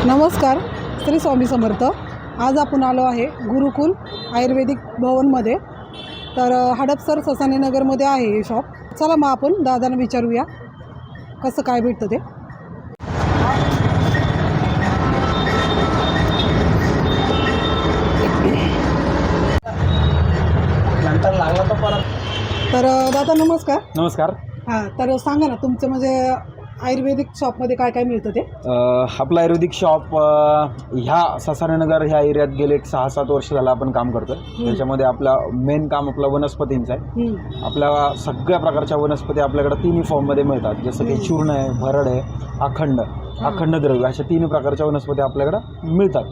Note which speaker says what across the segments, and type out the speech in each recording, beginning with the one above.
Speaker 1: नमस्कार, श्री स्वामी समर्थ. आज आपण आलो आहे गुरुकुल आयुर्वेदिक भवनमध्ये. तर हडपसर ससाने नगरमध्ये आहे हे शॉप. चला मग आपण दादांना विचारूया कसं काय भेटतं ते. तर दादा नमस्कार.
Speaker 2: नमस्कार.
Speaker 1: हां, तर सांगा ना तुमचं म्हणजे आयुर्वेदिक शॉपमध्ये काय काय मिळतं ते.
Speaker 2: आपलं आयुर्वेदिक शॉप ह्या ससानेनगर ह्या एरियात गेले 6-7 वर्ष झालं आपण काम करतो. त्याच्यामध्ये आपलं मेन काम आपलं वनस्पतींचं आहे. आपल्या सगळ्या प्रकारच्या वनस्पती आपल्याकडे तिन्ही फॉर्ममध्ये मिळतात. जसं की चूर्ण आहे, भरड आहे, अखंड द्रव्य, अशा 3 प्रकारच्या वनस्पती आपल्याकडं मिळतात.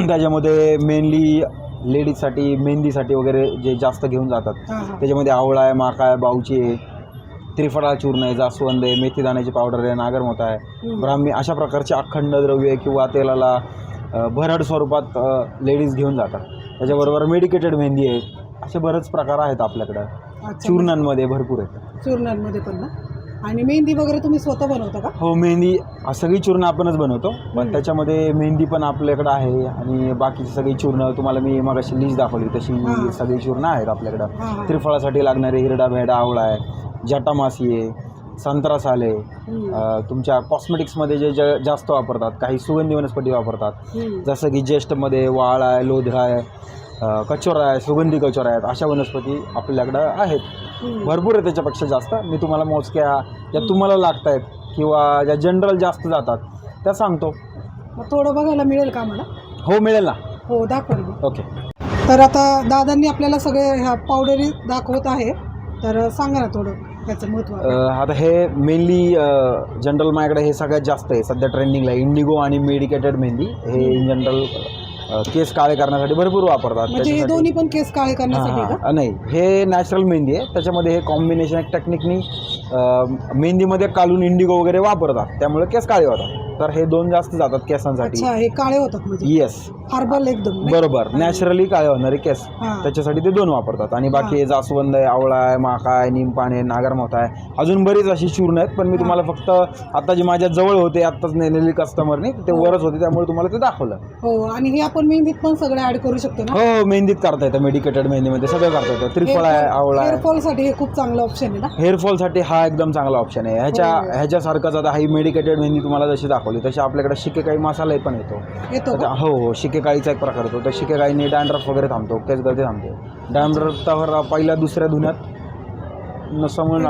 Speaker 2: त्याच्यामध्ये मेनली लेडीजसाठी मेहंदीसाठी वगैरे जे जास्त घेऊन जातात त्याच्यामध्ये आवळा आहे, माका आहे, बाऊची आहे, त्रिफळा चूर्ण आहे, जास्वंद आहे, मेथीदाण्याची पावडर आहे, नागरमोथा आहे, ब्राह्मी, अशा प्रकारचे अखंड द्रव्य किंवा तेलाला भरड स्वरूपात लेडीज घेऊन जातात. त्याच्याबरोबर मेडिकेटेड मेहंदी आहे. असे बरेच प्रकार आहेत आपल्याकडं. चूर्णांमध्ये भरपूर आहेत.
Speaker 1: चूर्णांमध्ये पण ना. आणि मेहंदी वगैरे तुम्ही स्वतः बनवता का?
Speaker 2: हो, मेहंदी सगळी चूर्ण आपणच बनवतो. पण त्याच्यामध्ये मेहंदी पण आपल्याकडं आहे आणि बाकीची सगळी चूर्ण तुम्हाला मी मगाशी लिस्ट दाखवली तशी सगळी चूर्ण आहेत आपल्याकडं. त्रिफळासाठी लागणारे हिरडा, भेडा, आवळा आहे, जटामासी आहे, संत्रासाल आहे. तुमच्या कॉस्मेटिक्समध्ये जे जास्त वापरतात, काही सुगंधी वनस्पती वापरतात. जसं की ज्येष्ठमध्ये वाळ आहे, लोधरा आहे, कचोरा आहे, सुगंधी कचोरा आहेत. अशा वनस्पती आपल्याकडं आहेत. भरपूर आहे, त्याच्यापेक्षा जास्त. मी तुम्हाला मोजक्या ज्या तुम्हाला लागत आहेत किंवा ज्या जनरल जास्त जातात त्या सांगतो.
Speaker 1: मग थोडं बघायला मिळेल का मला?
Speaker 2: हो, मिळेल ना.
Speaker 1: हो, दाखवा.
Speaker 2: ओके.
Speaker 1: तर आता दादांनी आपल्याला सगळे ह्या पावडरी दाखवत आहे. तर सांगा ना थोडं त्याचं महत्त्व.
Speaker 2: आता हे मेनली जनरल माझ्याकडे हे सगळ्यात जास्त आहे सध्या ट्रेंडिंगला. इंडिगो आणि मेडिकेटेड मेहंदी हे इन जनरल केस काळे करण्यासाठी भरपूर वापरतात.
Speaker 1: म्हणजे हे दोन्ही पण केस काळे करण्यासाठी का?
Speaker 2: नाही, हे नॅचरल मेहंदी आहे. त्याच्यामध्ये हे कॉम्बिनेशन एक टेक्निकनी मेहंदीमध्ये काढून इंडिगो वगैरे वापरतात, त्यामुळे केस काळे होतात. तर हे 2 जास्त जातात केसांसाठी.
Speaker 1: हे काळे होतात म्हणजे?
Speaker 2: येस,
Speaker 1: हर्बल एकदम
Speaker 2: बरोबर. नॅचरली काळे होणारे केस, त्याच्यासाठी ते 2 वापरतात. आणि बाकी जास्वंद आहे, आवळा आहे, माका आहे, निमपान आहे, नागरमोथा आहे, अजून बरीच अशी चूर्ण आहेत. पण मी तुम्हाला फक्त आता जे माझ्या जवळ होते आत्ताच नेलेली कस्टमरनी ते वरच होते, त्यामुळे तुम्हाला ते दाखवलं.
Speaker 1: हो, आणि हे आपण मेहंदीत पण सगळे ऍड करू शकतो ना?
Speaker 2: हो, मेहंदीत करता येतं. मेडिकेटेड मेहंदीमध्ये सगळं करता येतं. त्रिफळा आहे, आवळा आहे.
Speaker 1: हेअरफॉलसाठी हे खूप चांगला ऑप्शन आहे ना?
Speaker 2: हेअरफॉलसाठी हा एकदम चांगला ऑप्शन आहे. ह्याच्यासारखंच आता ही मेडिकेटेड मेहंदी तुम्हाला जशी दाखवली तशी आपल्याकडे शिकेकाळी मसाला पण येतो. हो, शिकेकाळीचा एक प्रकार होतो. तर शिकेकाळीने डॅन्ड्रफ वगैरे थांबतो, केस गळती थांबते. डॅन्ड्रफवर पहिल्या दुसऱ्या धुण्यात नसामुळे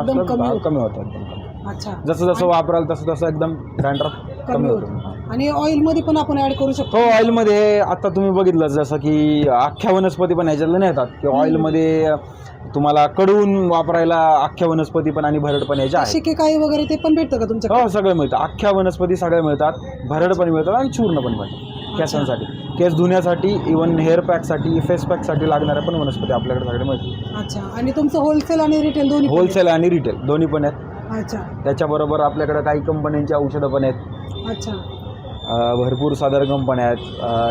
Speaker 2: कमी होतं एकदम.
Speaker 1: अच्छा.
Speaker 2: जसं जसं वापराल तसं तसं एकदम डॅन्ड्रफ कमी होतो.
Speaker 1: आणि ऑइलमध्ये पण आपण ऍड करू शकतो?
Speaker 2: हो, ऑइलमध्ये आता तुम्ही बघितलं जसं की अख्ख्या वनस्पती पण ह्याच्यातलं नाही येतात की ऑइलमध्ये तुम्हाला कडवून वापरायला अख्ख्या वनस्पती पण आणि भरड पण याच्या
Speaker 1: शिकेकाळी वगैरे ते पण भेटतं का तुमच्याकडे?
Speaker 2: हो, सगळं मिळतं. अख्ख्या वनस्पती सगळ्या मिळतात, भरड पण मिळतात आणि चूर्ण पण मिळतात. केसांसाठी, केस धुण्यासाठी, इव्हन हेअर पॅकसाठी, फेस पॅकसाठी लागणाऱ्या पण वनस्पती आपल्याकडे सगळे मिळतात.
Speaker 1: अच्छा. आणि तुमचं होलसेल आणि रिटेल दोन्ही?
Speaker 2: होलसेल आणि रिटेल दोन्ही पण आहेत.
Speaker 1: अच्छा.
Speaker 2: त्याच्याबरोबर आपल्याकडे काही कंपन्यांची औषधं पण आहेत.
Speaker 1: अच्छा.
Speaker 2: भरपूर सादर कंपन्या आहेत.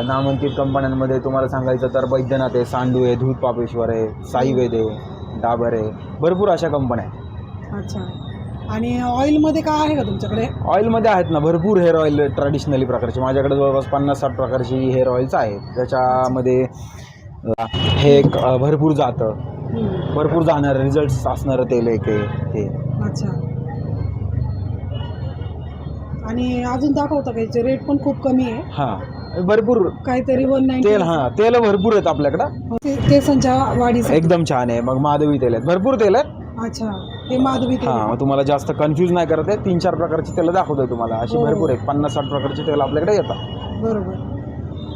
Speaker 2: नामांकित कंपन्यांमध्ये तुम्हाला सांगायचं तर बैद्यनाथ आहे, सांडू आहे, धूत पापेश्वर आहे, साईवेद आहे, डाबर आहे, भरपूर अशा कंपन्या आहेत.
Speaker 1: अच्छा. आणि ऑइलमध्ये काय आहे का तुमच्याकडे?
Speaker 2: ऑइलमध्ये आहेत ना, भरपूर हेअर ऑइल ट्रॅडिशनली प्रकारचे. माझ्याकडे जवळपास 50-60 प्रकारची हेअर ऑइल्स आहेत. त्याच्यामध्ये हे एक भरपूर जातं, भरपूर जाणारं रिझल्ट्स असणारं तेल आहे ते.
Speaker 1: अच्छा. आणि अजून दाखवता का? याचे रेट पण खूप कमी आहे.
Speaker 2: हां, भरपूर
Speaker 1: काहीतरी 190
Speaker 2: तेल. हां, तेल भरपूर आहेत आपल्याकडं.
Speaker 1: केसांच्या वाढीसाठी
Speaker 2: एकदम छान आहे. मग माधवी तेल आहेत, भरपूर तेल आहेत.
Speaker 1: अच्छा. हे माधवी तेल.
Speaker 2: हां, तुम्हाला जास्त कन्फ्यूज नाही करत आहे. 3-4 प्रकारची तेलं दाखवतोय तुम्हाला. अशी भरपूर आहेत. 50-60 प्रकारची तेल आपल्याकडे येतात.
Speaker 1: बरोबर.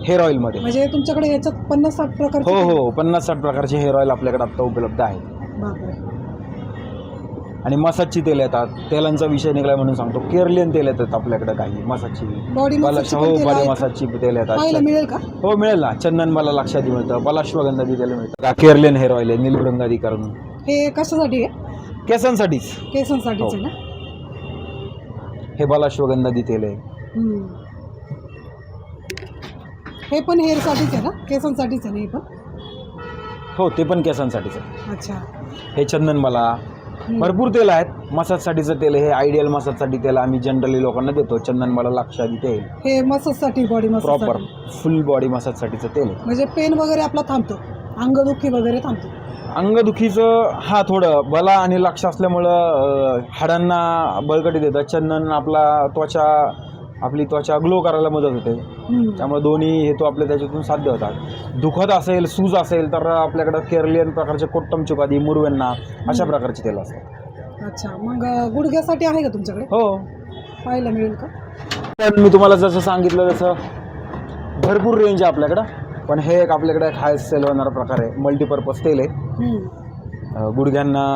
Speaker 2: हेअर ऑइलमध्ये
Speaker 1: म्हणजे तुमच्याकडे याच्यात 50-60 प्रकारचे?
Speaker 2: हो, 50-60 प्रकारचे हेअर ऑइल आपल्याकडे आता उपलब्ध आहे.
Speaker 1: बापरे.
Speaker 2: आणि मसाजची तेल येतात. तेलांचा विषय निघाला म्हणून सांगतो. केरलियन तेल येतात आपल्याकडे, काही मसाजची,
Speaker 1: बॉडी
Speaker 2: मसाजची तेल येतात.
Speaker 1: मिळेल का?
Speaker 2: हो, मिळेल ना. चंदन मला लक्षात मिळतं, पलाश्वगंधादी तेल मिळतं. केरलियन हेअर ऑइल आहे, नीलवृंगादी करून.
Speaker 1: हे कशासाठी आहे?
Speaker 2: केसांसाठीच.
Speaker 1: केसांसाठीच आहे ना?
Speaker 2: हे पलाश्वगंधादी तेल आहे.
Speaker 1: हे पण हेअरसाठीच आहे ना? केसांसाठीच आहे ना हे पण?
Speaker 2: हो, ते पण केसांसाठीच आहे.
Speaker 1: अच्छा.
Speaker 2: हे चंदनबाला, भरपूर तेल आहेत. मसाजसाठीचं तेल, हे आयडियल मसाजसाठी तेल आम्ही जनरली लोकांना देतो. चंदनबाला लाक्षादी तेल
Speaker 1: हे मसाजसाठी, body massage
Speaker 2: proper full body मसाजसाठीचं तेल आहे.
Speaker 1: म्हणजे पेन वगैरे आपला थांबतो, अंगदुखी वगैरे थांबतो.
Speaker 2: अंगदुखीचं हा थोडं बला आणि लक्ष असल्यामुळं हाडांना बळकटी देतं. चंदन आपली त्वचा ग्लो करायला मदत होते. त्यामुळे दोन्ही हेतू आपले त्याच्यातून साध्य होतात. दुखत असेल, सूज असेल तर आपल्याकडं केरलियन प्रकारचे कोट्टम चुकादी, मुरवेन्ना अशा प्रकारचे तेल असतात.
Speaker 1: अच्छा, मग गुडघ्यासाठी आहे का तुमच्याकडे?
Speaker 2: हो,
Speaker 1: पाहायला मिळेल का?
Speaker 2: पण मी तुम्हाला जसं सांगितलं तसं भरपूर रेंज आहे आपल्याकडं. पण हे एक आपल्याकडे एक हाय सेल होणारा प्रकार आहे. मल्टीपर्पज तेल आहे. गुडघ्यांना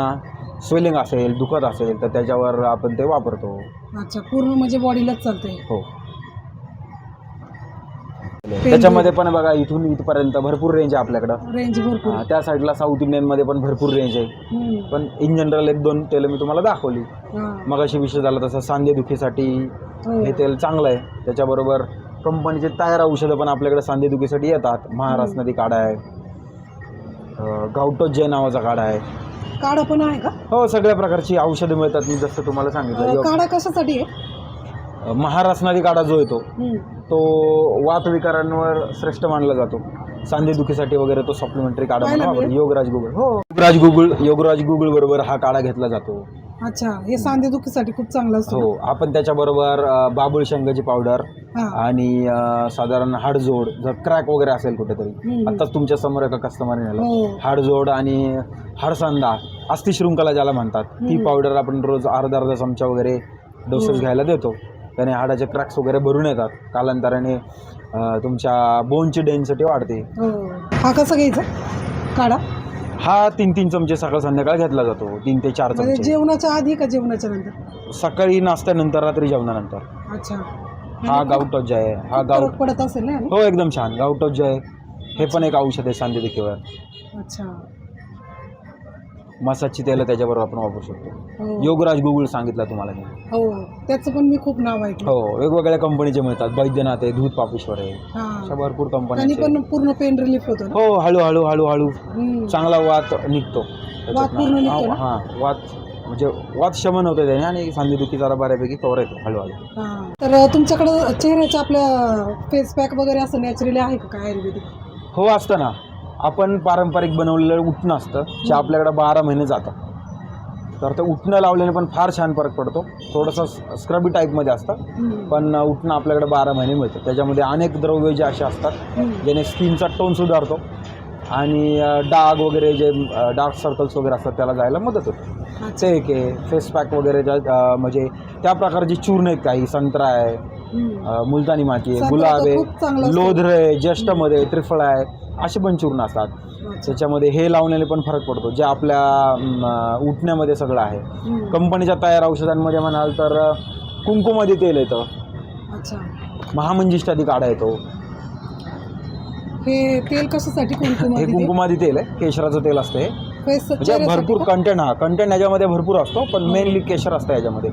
Speaker 2: स्वेलिंग असेल, दुखत असेल तर त्याच्यावर आपण ते वापरतो.
Speaker 1: अच्छा, पूर्ण म्हणजे बॉडीलाच चालतंय.
Speaker 2: हो, त्याच्यामध्ये पण बघा इथून इथपर्यंत भरपूर रेंज आहे आपल्याकडं.
Speaker 1: रेंज भरपूर.
Speaker 2: त्या साईडला साऊथ इंडियनमध्ये पण भरपूर रेंज आहे. पण इन जनरल 1-2 तेल मी तुम्हाला दाखवली. मग अशी विषय झाला तसं सांधेदुखीसाठी हे तेल चांगलं आहे. त्याच्याबरोबर कंपनीचे तयार औषधं पण आपल्याकडे सांधेदुखीसाठी येतात. महाराज नदी काढा आहे, गावटोज जे नावाचा काढा आहे.
Speaker 1: काढा पण आहे का?
Speaker 2: हो, सगळ्या प्रकारची औषधं मिळतात. मी जसं तुम्हाला सांगितलं,
Speaker 1: काढा कशासाठी आहे?
Speaker 2: महाराज काढा जो येतो तो वातविकारांवर श्रेष्ठ मानला जातो. सांधेदुखीसाठी वगैरे तो सप्लिमेंटरी काढा म्हणून वापरतो. योगराज गुगल बरोबर हा काढा घेतला जातो.
Speaker 1: अच्छा, हे सांधेदुखीसाठी खूप चांगलं असतं.
Speaker 2: हो, आपण त्याच्याबरोबर बाबुळ शेंगाची पावडर आणि साधारण हाडजोड, जर क्रॅक वगैरे असेल कुठेतरी, आताच तुमच्या समोर एका कस्टमरने नेलं, हाडजोड आणि हाडसांदा, अस्थिशृंखला ज्याला म्हणतात, ती पावडर आपण रोज अर्धा चमचा वगैरे डोसेस घ्यायला देतो. त्याने हाडाचे क्रॅक्स वगैरे भरून येतात. कालांतराने तुमच्या बोनची डेन्सिटी वाढते.
Speaker 1: हा कसा घ्यायचा काढा?
Speaker 2: हा 3-3 चमचे सकाळ संध्याकाळ घेतला जातो. 3 ते 4 चमचे.
Speaker 1: जेवणाच्या आधी का जेवणाच्या नंतर?
Speaker 2: सकाळी नाश्त्यानंतर, रात्री जेवणानंतर.
Speaker 1: अच्छा,
Speaker 2: हा गावटोज आहे. हा
Speaker 1: फरक पडत असेल ना?
Speaker 2: हो, एकदम छान. गावटोज आहे हे पण एक औषध आहे सांधेदुखीवर.
Speaker 1: अच्छा,
Speaker 2: मसाजची तेल त्याच्याबरोबर आपण वापरू शकतो. योगराज गुगल सांगितलं तुम्हाला मी.
Speaker 1: हो, त्याचं पण मी खूप नाव ऐकलं.
Speaker 2: हो, वेगवेगळ्या कंपनीचे मिळतात. बैद्यनाथ आहे, दूध पापेश्वर आहे, अशा भरपूर कंपन्या.
Speaker 1: पण पूर्ण पेन रिलीफ होतो.
Speaker 2: हो, हळूहळू चांगला वात निघतो.
Speaker 1: वात पूर्ण निघतो.
Speaker 2: हा, वात म्हणजे वात शमन होतं त्याने आणि सांधेदुखी जरा बऱ्यापैकी कव्हर येतो हळूहळू.
Speaker 1: तर तुमच्याकडं चेहऱ्याच्या आपल्या फेस पॅक वगैरे असं नॅचरली आहे का काय आयुर्वेदिक?
Speaker 2: हो, असतं ना. आपण पारंपरिक बनवलेलं उठणं असतं जे आपल्याकडे 12 महिने जातं. तर ते उठणं लावल्याने पण फार छान फरक पडतो. थोडंसं स्क्रबी टाईपमध्ये असतं, पण उठणं आपल्याकडे 12 महिने मिळतं. त्याच्यामध्ये अनेक द्रव्य जे असे असतात ज्याने स्किनचा टोन सुधारतो आणि डाग वगैरे जे डार्क सर्कल्स वगैरे असतात त्याला जायला मदत होते. ते एक आहे. फेस पॅक वगैरे म्हणजे त्या प्रकारची चूर्ण आहेत. काही संत्रा आहे, मुलतानी माती आहे, गुलाब आहे, लोध्र आहे, ज्येष्ठमध्ये त्रिफळा आहे, असे पण चूर्ण असतात. त्याच्यामध्ये हे लावण्याने पण फरक पडतो. जे आपल्या उठण्यामध्ये सगळं आहे. कंपनीच्या तयार औषधांमध्ये म्हणाल तर कुंकुमादी तेल येतं.
Speaker 1: अच्छा,
Speaker 2: महामंजिष्ठादी काढा येतो.
Speaker 1: हे तेल कशासाठी?
Speaker 2: हे कुंकुमादी तेल आहे, केशराचं तेल असतं. म्हणजे भरपूर कंटेंट याच्यामध्ये भरपूर असतो, पण मेनली केशर असतं याच्यामध्ये.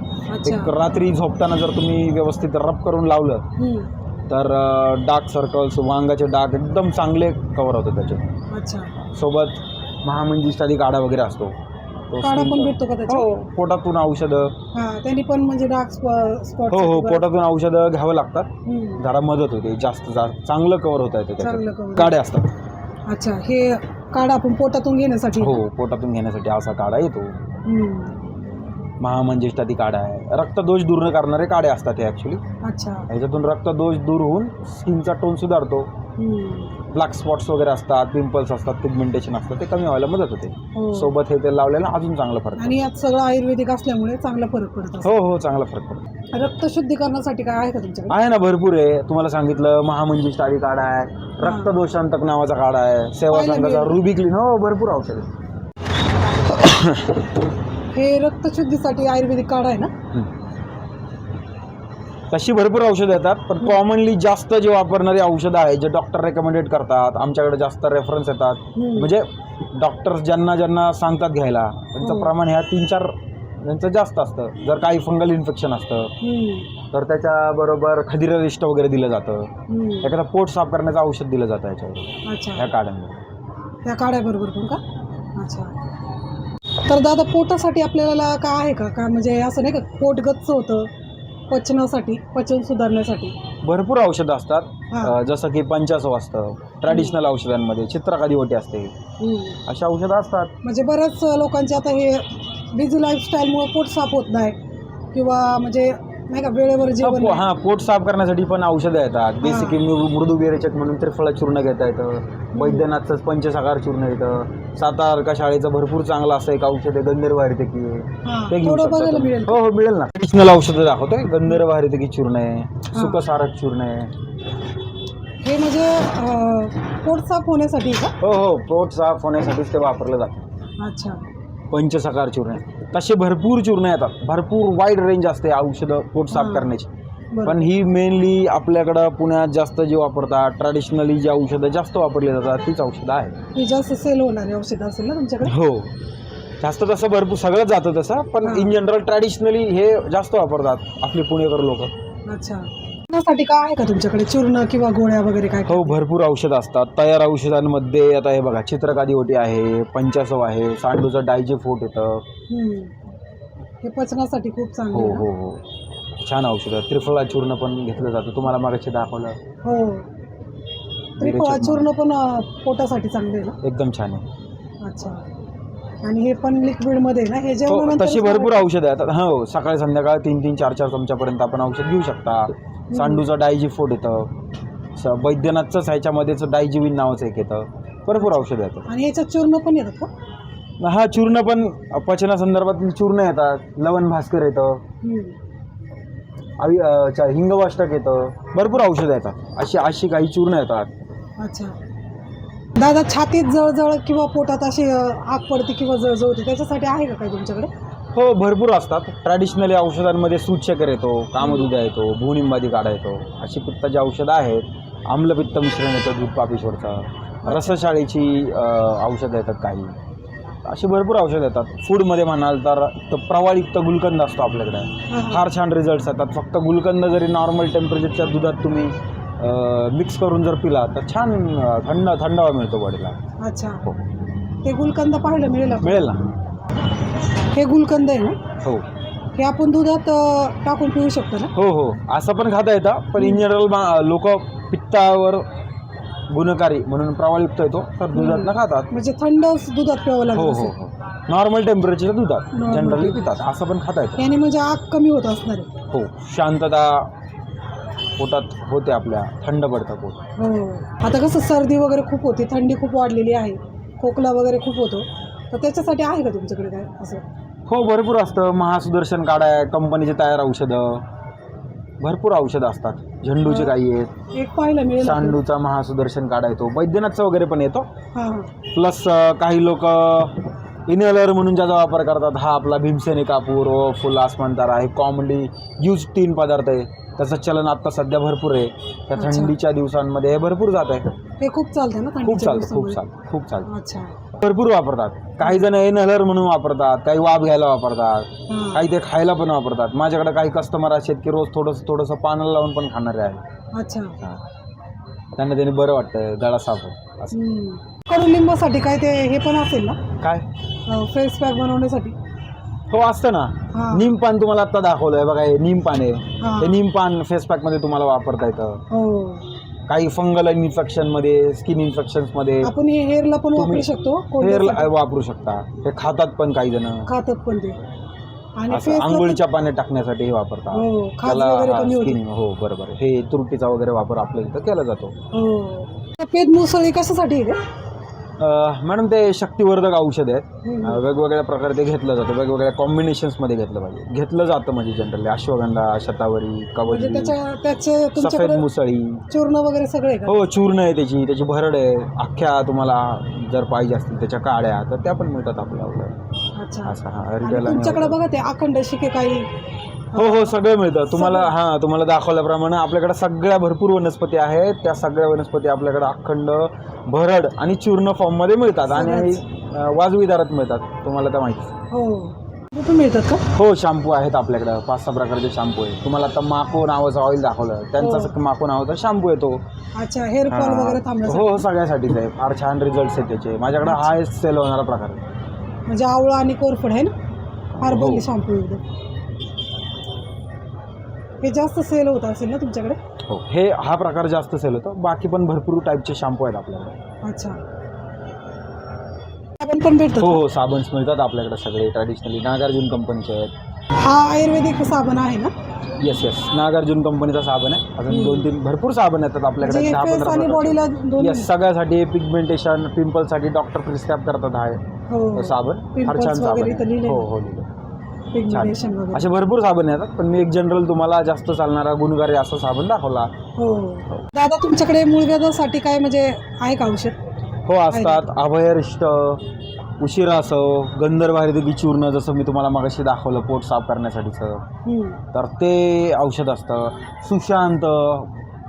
Speaker 2: एक रात्री झोपताना जर तुम्ही व्यवस्थित रब करून लावलं तर डार्क सर्कल्स, वांगाचे डाग एकदम चांगले कव्हर होतात त्याच्यात.
Speaker 1: अच्छा,
Speaker 2: सोबत महामंजिष्ठादी काढा वगैरे असतो.
Speaker 1: काढा पण भेटतो का त्याच्यात?
Speaker 2: हो, पोटातून औषधं.
Speaker 1: त्यांनी पण म्हणजे डार्क स्पॉट.
Speaker 2: हो, पोटातून औषधं घ्यावं लागतात. जरा मदत होते, जास्त चांगलं कव्हर होत आहे त्याच्यात. काढे असतात.
Speaker 1: अच्छा, हे काढा आपण पोटातून घेण्यासाठी?
Speaker 2: हो, पोटातून घेण्यासाठी असा काढा येतो. महामंजिष्ठादी काढा आहे. रक्तदोष दूर करणारे काढे असतात हे ॲक्च्युली.
Speaker 1: अच्छा,
Speaker 2: ह्याच्यातून रक्तदोष दूर होऊन स्किनचा टोन सुधारतो. ब्लॅक स्पॉट्स वगैरे असतात, पिंपल्स असतात, पिगमेंटेशन असतं, ते कमी व्हायला मदत होते. सोबत हे तेल लावल्यानं अजून चांगला फरक.
Speaker 1: आणि यात सगळं आयुर्वेदिक असल्यामुळे चांगला फरक पडतो.
Speaker 2: हो, चांगला फरक पडतो.
Speaker 1: रक्त शुद्धीकरणासाठी काय आहे का तुमच्याकडे?
Speaker 2: आहे ना, भरपूर आहे. तुम्हाला सांगितलं महामंजिष्ठादी काढा आहे, रक्तदोषांतक नावाचा काढा आहे, सेवासंघाचा रुबिक्लिन. हो, भरपूर औषध आहे.
Speaker 1: हे रक्तशुद्धीसाठी आयुर्वेदिक काढा आहे ना?
Speaker 2: तशी भरपूर औषधं येतात, पण कॉमनली जास्त जे वापरणारी औषधं आहेत, जे डॉक्टर रेकमेंडेड करतात, आमच्याकडे जास्त रेफरन्स येतात. म्हणजे डॉक्टर्स ज्यांना सांगतात घ्यायला, त्यांचं प्रमाण ह्या 3-4 यांचं जास्त असतं. जर काही फंगल इन्फेक्शन असतं तर त्याच्याबरोबर खदिररिष्ट वगैरे दिलं जातं. एखादा पोट साफ करण्याचं औषध दिलं जातं याच्यावर, ह्या काढ्यांमध्ये.
Speaker 1: त्या काढ्याबरोबर पण का? अच्छा, तर दादा पोटासाठी आपल्याला काय आहे का म्हणजे असं नाही का पोट गच्च होतं पचनासाठी पचन सुधारण्यासाठी
Speaker 2: भरपूर औषधं असतात.
Speaker 1: हां.
Speaker 2: जसं की पंचासव असतं, ट्रॅडिशनल औषधांमध्ये चित्रकादी वटी असते, अशा औषधं असतात.
Speaker 1: म्हणजे बऱ्याच लोकांचे आता हे बिझी लाईफस्टाईलमुळे पोट साफ होत नाही किंवा म्हणजे नाही का वेळेवर जेवण नाही.
Speaker 2: हां, पोट साफ करण्यासाठी पण औषधं येतात. बेसिकली मृदू विरेचक म्हणून त्रिफळा चूर्ण घेता येतं, वैद्यनाथचं पंचसाकार चूर्ण येतं, सातारका शाळेचं भरपूर चांगलं असं एक औषध आहे गंधर्व हरितकी आहे,
Speaker 1: हां,
Speaker 2: ते घेऊ
Speaker 1: थोडं
Speaker 2: शकता
Speaker 1: बघायला
Speaker 2: तुम्ही.
Speaker 1: मिळेल.
Speaker 2: हो हो मिळेल ना. ट्रॅडिशनल औषधं दाखवतोय. गंधर्व हरितकी चूर्ण आहे, सुखसारक चूर्ण आहे.
Speaker 1: हे म्हणजे पोट साफ होण्यासाठी का?
Speaker 2: हो हो पोट साफ होण्यासाठीच ते वापरलं जातं.
Speaker 1: अच्छा.
Speaker 2: पंचसकार चूर्ण आहे. तसे भरपूर चूर्ण येतात, भरपूर वाईड रेंज असते औषधं पोट साफ
Speaker 1: हां.
Speaker 2: करण्याची.
Speaker 1: बरं.
Speaker 2: पण ही मेनली आपल्याकडं पुण्यात जास्त जे वापरतात, ट्रॅडिशनली जी औषधं जास्त वापरली जातात तीच औषधं आहेत.
Speaker 1: ही जास्त सेल होणारी औषध असेल ना तुमच्याकडे?
Speaker 2: हो जास्त तसं भरपूर सगळंच जातं तसं, पण
Speaker 1: हां.
Speaker 2: इन जनरल ट्रॅडिशनली हे जास्त वापरतात आपले पुणेकर लोक.
Speaker 1: अच्छा. त्यासाठी काय आहे का तुमच्याकडे चूर्ण किंवा गोळ्या वगैरे काय?
Speaker 2: हो भरपूर औषधं असतात. तयार औषधांमध्ये आता हे बघा चित्रकादी ओटी आहे, पंचासव आहे, सांडूचं डायजेफोट येतं.
Speaker 1: हे पचनासाठी खूप
Speaker 2: हो
Speaker 1: चांगलं आहे ना?
Speaker 2: हो हो छान औषधं. त्रिफळा चूर्ण पण घेतलं जातं, तुम्हाला मागाशी दाखवलं.
Speaker 1: हो. त्रिफळा चूर्ण पण पोटासाठी चांगले आहे ना?
Speaker 2: एकदम छान आहे.
Speaker 1: अच्छा. आणि हे पण लिक्विडमध्ये ना हे
Speaker 2: हो
Speaker 1: जेवणानंतर
Speaker 2: तशी भरपूर औषधं आहेत. हो सकाळी संध्याकाळ 3-3, 4-4 चमच्यापर्यंत आपण औषध घेऊ शकता. सांडूचं डायजीफोट येतं, वैद्यनाथचंच ह्याच्यामध्येच डायजिविन नावाचं एक येतं. भरपूर औषधं येतात.
Speaker 1: आणि याच्यात चूर्ण पण येतात का?
Speaker 2: हा चूर्ण पण पचनासंदर्भातील चूर्ण येतात, लवण भास्कर येतं, हिंगवाष्टक येतं, भरपूर औषधं येतात. अशी काही चूर्ण येतात.
Speaker 1: अच्छा. दादा छातीत जळजळ किंवा पोटात अशी आग पडते किंवा जळजळ होते त्याच्यासाठी आहे का काही तुमच्याकडे?
Speaker 2: हो भरपूर असतात. ट्रॅडिशनली औषधांमध्ये सूतशेखर येतो, कामधुदा येतो, भूनिंबादी काढा येतो, अशी पित्ताची औषधं आहेत. आम्लपित्त मिश्रण येतं दूध पापेश्वरचं, रसशाळेची औषधं येतात काही, अशी भरपूर औषधं येतात. फूडमध्ये म्हणाल तर प्रवाळयुक्त गुलकंद असतो आपल्याकडे, फार छान रिझल्ट्स येतात. फक्त गुलकंद जरी नॉर्मल टेम्परेचरच्या दुधात तुम्ही मिक्स करून जर पिला तर छान थंडावा मिळतो बॉडीला.
Speaker 1: अच्छा.
Speaker 2: हो
Speaker 1: ते गुलकंद पाहायला मिळेल?
Speaker 2: मिळेल ना.
Speaker 1: हे गुलकंद आहे ना?
Speaker 2: हो
Speaker 1: हे आपण दुधात टाकून पिऊ शकतो ना?
Speaker 2: हो हो असं पण खाता येतं, पण इन जनरल लोक पित्तावर गुणकारी म्हणून प्रवाळयुक्त येतो तर दुधात न खातात.
Speaker 1: म्हणजे थंड दुधात प्यावं
Speaker 2: हो
Speaker 1: लागतं
Speaker 2: हो
Speaker 1: असेल.
Speaker 2: हो नॉर्मल टेम्परेचरच्या दुधात
Speaker 1: Normal
Speaker 2: जनरली
Speaker 1: temperature.
Speaker 2: पितात, असं पण खाता येतं.
Speaker 1: याने म्हणजे आग कमी होत असणार आहे.
Speaker 2: हो शांतता पोटात होते, आपल्या थंड पडतं पोट.
Speaker 1: हो. आता कसं सर्दी वगैरे खूप होती, थंडी खूप वाढलेली आहे, खोकला वगैरे खूप होतो, तर त्याच्यासाठी आहे का तुमच्याकडे काय असं?
Speaker 2: हो भरपूर असतं. महासुदर्शन काढा आहे, कंपनीचे तयार औषधं, भरपूर औषधं असतात. झेंडूचे काही आहेत,
Speaker 1: एक पाहायला मिळेल आपल्याला.
Speaker 2: सांडूचा महासुदर्शन काढा येतो, वैद्यनाथचा वगैरे पण येतो.
Speaker 1: हां हां.
Speaker 2: प्लस काही लोक इनहेलर म्हणून ज्याचा वापर करतात, हा आपला भीमसेनी कापूर व फुल आसमान तारा आहे, कॉमनली यूज 3 पदार्थ आहे. त्याचं चलन आत्ता सध्या भरपूर आहे. त्या
Speaker 1: अच्छा.
Speaker 2: थंडीच्या दिवसांमध्ये हे भरपूर जात आहे.
Speaker 1: हे खूप चालतं ना
Speaker 2: खूप
Speaker 1: थंडीच्या
Speaker 2: चालतं
Speaker 1: दिवसामध्ये?
Speaker 2: खूप चालतं.
Speaker 1: अच्छा.
Speaker 2: भरपूर वापरतात. काही जण इनहेलर म्हणून वापरतात, काही वाफ घ्यायला वापरतात,
Speaker 1: हां.
Speaker 2: काही ते खायला पण वापरतात. माझ्याकडे काही कस्टमर असे आहेत की रोज थोडंसं पानाला लावून पण खाणारे आहेत.
Speaker 1: अच्छा.
Speaker 2: त्यांना त्याने बरं वाटतं, गळा साफ होतो असं.
Speaker 1: कडुलिंबासाठी काय ते हे पण असेल ना
Speaker 2: काय
Speaker 1: फेस पॅक बनवण्यासाठी?
Speaker 2: हो असतं ना.
Speaker 1: हां.
Speaker 2: नीमपान तुम्हाला आता दाखवलंय बघा, हे नीमपान आहे.
Speaker 1: हां.
Speaker 2: हे नीमपान फेस पॅक मध्ये तुम्हाला वापरता येतं.
Speaker 1: हो.
Speaker 2: काही फंगल इन्फेक्शन मध्ये, स्किन इन्फेक्शन्स मध्ये
Speaker 1: आपण हे हेअरला पण वापरू
Speaker 2: तुम्ही
Speaker 1: शकतो,
Speaker 2: हेअर
Speaker 1: कोंड्यासाठी
Speaker 2: वापरू शकता. हे खातात पण काही जण,
Speaker 1: खातात पण ते. आणि
Speaker 2: असं
Speaker 1: फेसला
Speaker 2: आंघोळीच्या पाण्यात टाकण्यासाठी हे वापरतात.
Speaker 1: हो, खाज
Speaker 2: त्याला
Speaker 1: वगैरे कमी होते.
Speaker 2: स्किन हो बरोबर. हे तुरटीचा वगैरे वापर आपल्या इथं केला जातो.
Speaker 1: हो. सफेद मुसळी कशासाठी आहे रे?
Speaker 2: मॅडम ते शक्तिवर्धक औषध आहेत.
Speaker 1: हम्म.
Speaker 2: वेगवेगळ्या प्रकारे ते घेतलं जातं, वेगवेगळ्या कॉम्बिनेशन्समध्ये घेतलं पाहिजे. घेतलं जातं म्हणजे जनरली अश्वगंधा, शतावरी,
Speaker 1: म्हणजे
Speaker 2: कवची,
Speaker 1: त्याचे
Speaker 2: सफेद
Speaker 1: तुमच्याकडे
Speaker 2: मुसळी.
Speaker 1: चूर्ण वगैरे सगळे का?
Speaker 2: हो चूर्ण आहे, त्याची भरड आहे. अख्ख्या तुम्हाला जर पाहिजे असतील त्याच्या काड्या तर त्या पण मिळतात आपल्याकडे.
Speaker 1: अच्छा.
Speaker 2: असं हा
Speaker 1: आणि
Speaker 2: रिटेल
Speaker 1: तुमच्याकडे बघा ते अखंड शिके काही
Speaker 2: हो हो सगळं मिळतं तुम्हाला. तुम्हाला दाखवल्याप्रमाणे आपल्याकडे सगळ्या भरपूर वनस्पती आहेत. त्या सगळ्या वनस्पती आपल्याकडे अखंड, भरड आणि चूर्ण फॉर्ममध्ये मिळतात आणि वाजवी दरात मिळतात. तुम्हाला तर माहिती.
Speaker 1: हो कुठून मिळतात का?
Speaker 2: हो शॅम्पू आहेत आपल्याकडे 5-6 प्रकारचे शॅम्पू आहेत. तुम्हाला आता माको नावाचं ऑइल दाखवलं, त्यांचा माको नावाचा शॅम्पू येतो.
Speaker 1: अच्छा. हेअर फॉल वगैरे थांबण्यासाठी?
Speaker 2: हो सगळ्यासाठीच आहे. फार छान रिझल्ट्स आहेत त्याचे. माझ्याकडे हायस्ट सेल होणारा प्रकार आहे.
Speaker 1: म्हणजे आवळा आणि कोरफड आहे ना, हर्बल शॅम्पू एकदम. हे जास्त सेल होत असेल ना तुमच्याकडे?
Speaker 2: हो, हा प्रकार जास्त सेल होतो. बाकी पण भरपूर टाईपचे शॅम्पू आहेत आपल्याकडे.
Speaker 1: अच्छा, साबण पण भेटतो?
Speaker 2: हो, साबण मिळतात आपल्याकडे सगळे ट्रॅडिशनली. नागार्जुन कंपनीचे आहेत.
Speaker 1: हा आयुर्वेदिक साबण आहे ना?
Speaker 2: येस, नागार्जुन कंपनीचा साबण आहे. अजून 2-3 भरपूर साबण येतात आपल्याकडे.
Speaker 1: म्हणजे
Speaker 2: 10-15
Speaker 1: आणि बॉडीला दोन्ही?
Speaker 2: येस, सगळ्यासाठी. पिगमेंटेशन, पिंपलसाठी डॉक्टर प्रिस्क्राईब करतात आहे साबण. फार छान साबण आहे. हो, लिहिलं.
Speaker 1: पिगमेंटेशन वगैरे
Speaker 2: असे भरपूर साबण येतात, पण मी एक जनरल तुम्हाला जास्त चालणारा गुणकारी असा साबण दाखवला.
Speaker 1: हो. दादा तुमच्याकडे मुळव्याधासाठी काय म्हणजे आहे का औषध?
Speaker 2: हो, असतात. अभयरिष्ट, उशिरा असो, गंधर्व आयुर्वेदिक चूर्ण, जसं मी तुम्हाला मगाशी दाखवलं पोट साफ करण्यासाठीचं, तर ते औषध असतं. सुशांत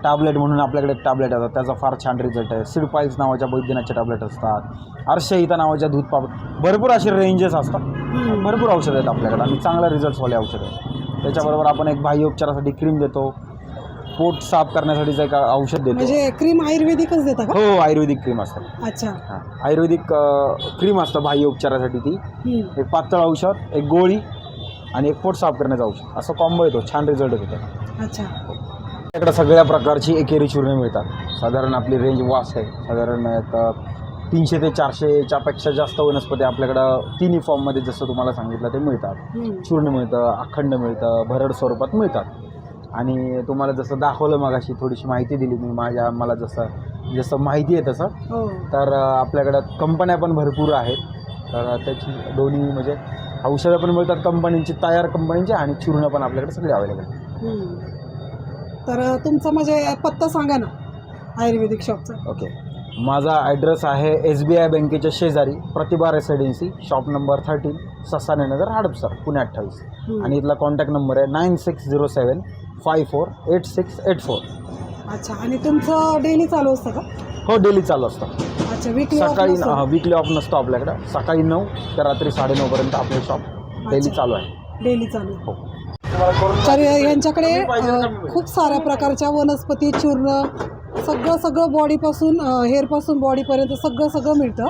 Speaker 2: टॅबलेट म्हणून आपल्याकडे एक टॅबलेट येतात, त्याचा फार छान रिझल्ट आहे. सिडपाईल्स नावाच्या बैद्यनाथचे टॅबलेट असतात. अर्शहिता नावाच्या दूध भरपूर असे रेंजेस असतात. भरपूर औषध आहेत आपल्याकडे आणि चांगला रिझल्ट्सवाले औषध आहे. त्याच्याबरोबर आपण एक बाह्य उपचारासाठी क्रीम देतो. पोट साफ करण्यासाठीचं एक औषध देतो.
Speaker 1: म्हणजे क्रीम आयुर्वेदिकच देता का?
Speaker 2: हो, आयुर्वेदिक क्रीम असतात.
Speaker 1: अच्छा.
Speaker 2: हां, आयुर्वेदिक क्रीम असतं बाह्य उपचारासाठी. ती एक पातळ औषध, एक गोळी आणि एक पोट साफ करण्याचं औषध, असं कॉम्बो येतो. छान रिझल्ट येतो त्याचा.
Speaker 1: अच्छा.
Speaker 2: आपल्याकडे सगळ्या प्रकारची एकेरी चूर्ण मिळतात. साधारण आपली रेंज वास्ट आहे. साधारण 300 ते 400च्या पेक्षा जास्त वनस्पती आपल्याकडं तिन्ही फॉर्ममध्ये जसं तुम्हाला सांगितलं ते मिळतात. चूर्ण मिळतं, अखंड मिळतं, भरड स्वरूपात मिळतात. आणि तुम्हाला जसं दाखवलं मगाशी, थोडीशी माहिती दिली मी मला जसं माहिती आहे तसं. तर आपल्याकडं कंपन्या पण भरपूर आहेत. तर त्याची दोन्ही म्हणजे औषधं पण मिळतात कंपनींची, तयार कंपनीची, आणि चूर्ण पण आपल्याकडे सगळे अवेलेबल आहे.
Speaker 1: तर तुमचा म्हणजे पत्ता सांगा ना आयुर्वेदिक शॉपचा.
Speaker 2: ओके, माझा ॲड्रेस आहे SBI बँकेच्या शेजारी, प्रतिभा रेसिडेन्सी, शॉप नंबर 13, ससाने नगर, हडपसर, पुणे 28. आणि इथला कॉन्टॅक्ट नंबर आहे 9607548684.
Speaker 1: अच्छा. आणि तुमचं डेली चालू असतं का?
Speaker 2: हो, डेली चालू असतं.
Speaker 1: अच्छा. वीकली
Speaker 2: सकाळी वीकली ऑफ नसतो आपल्याकडं. सकाळी 9 ते रात्री 9:30पर्यंत आपले शॉप डेली चालू आहे.
Speaker 1: डेली चालू.
Speaker 2: हो.
Speaker 1: तर यांच्याकडे खूप साऱ्या प्रकारच्या वनस्पती, चूर्ण, सगळं बॉडीपासून हेअरपासून बॉडीपर्यंत सगळं मिळतं.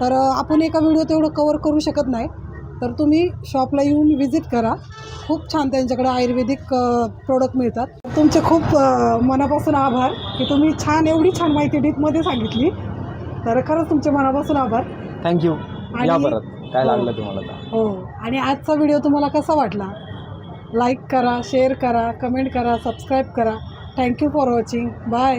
Speaker 1: तर आपण एका व्हिडिओ तेवढं कवर करू शकत नाही. तर तुम्ही शॉपला येऊन व्हिजिट करा. खूप छान त्यांच्याकडे आयुर्वेदिक प्रोडक्ट मिळतात. तुमचे खूप मनापासून आभार की तुम्ही एवढी छान माहिती डीपमध्ये सांगितली. तर खरंच तुमचे मनापासून आभार.
Speaker 2: थँक्यू. या परत काय लागलं तुम्हाला.
Speaker 1: हो. आणि आजचा व्हिडिओ तुम्हाला कसा वाटला? लाईक करा, शेअर करा, कमेंट करा, सबस्क्राईब करा. Thank you for watching. बाय.